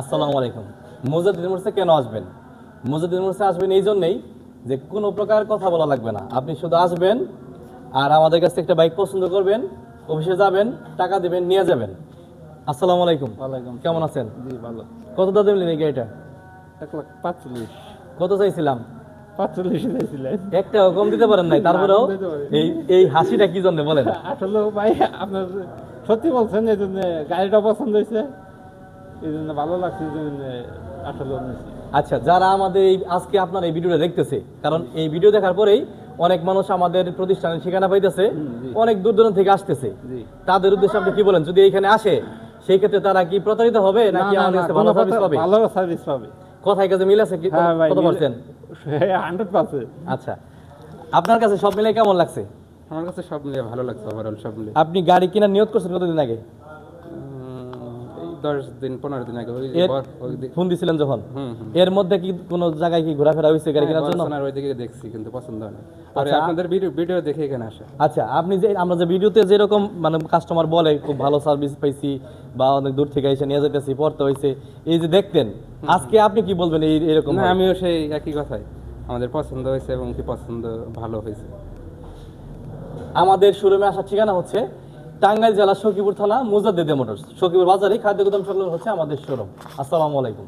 আসসালামু আলাইকুম। মুজাদ্দিদ মোটরসে কেন আসবেন? মুজাদ্দিদ মোটরসে আসবেন এই জন্যেই যে কোনো প্রকার কথা বলা লাগবে না, আপনি শুধু আসবেন আর আমাদের কাছ থেকে একটা বাইক পছন্দ করবেন, অফিসে যাবেন, টাকা দিবেন, নিয়ে যাবেন। আসসালামু আলাইকুম। ওয়ালাইকুম কেমন আছেন? জি ভালো। কত দাম দিলেন এই গাড়িটা? 1,45,000 কত চাইছিলাম? 45 চাইছিলেন। একটাও কম দিতে পারেন নাই, তারপরেও না, দিতে পারি। এই এই হাসিটা কি জন্য বলেন? আসলে ভাই আপনার সত্যি বলছেন, এই জন্য গাড়িটা পছন্দ হয়েছে, এই জন্য ভালো লাগছে, এই জন্য আসলে নিয়েছি। আচ্ছা, যারা আমাদের এই আজকে আপনার এই ভিডিওটা দেখতেছে, কারণ এই ভিডিও দেখার পরেই অনেক মানুষ আমাদের প্রতিষ্ঠানের ঠিকানা পাইতেছে, জি। অনেক দূর দূরান্ত থেকে আসতেছে, জি। তাদের উদ্দেশ্যে আপনি কি বলেন? যদি এখানে আসে সেই ক্ষেত্রে তারা কি প্রতারিত হবে নাকি আমাদের কাছে ভালো সার্ভিস পাবে? ভালো সার্ভিস পাবে। কথায় কাছে মিল আছে কি? হ্যাঁ ভাই, কত পার্সেন্ট? 100%। আচ্ছা, আপনার কাছে সব মিলে কেমন লাগছে? আমার কাছে সব মিলিয়ে ভালো লাগছে, ওভারঅল সব মিলিয়ে। আপনি গাড়ি কেনার নিয়ত করছেন কতদিন আগে? এই 10 দিন 15 দিন আগে ফোন দিছিলেন যখন? এর মধ্যে কি কোনো জায়গায় কি ঘোরাফেরা হয়েছে গাড়ি কেনার জন্য? ওই দিকে দেখছি কিন্তু পছন্দ হয় না। পরে আচ্ছা। আপনাদের ভিডিও দেখে এখানে আসা। আচ্ছা, আপনি যে আমরা যে ভিডিওতে যেরকম মানে কাস্টমার বলে খুব ভালো সার্ভিস পাইছি বা অনেক দূর থেকে এসে নিয়ে যেতেছি, পড়তে হয়েছে, এই যে দেখতেন, আজকে আপনি কি বলবেন এই এরকম? না, আমিও সেই একই কথাই, আমাদের পছন্দ হয়েছে এবং কি পছন্দ ভালো হয়েছে। আমাদের শোরুমে আসার ঠিকানা হচ্ছে টাঙ্গাইল জেলা সখীপুর থানা মুজাদ্দিদ মোটরস, সখীপুর বাজারে খাদ্য গুদাম সংলগ্ন হচ্ছে আমাদের শোরুম। আসসালামু আলাইকুম।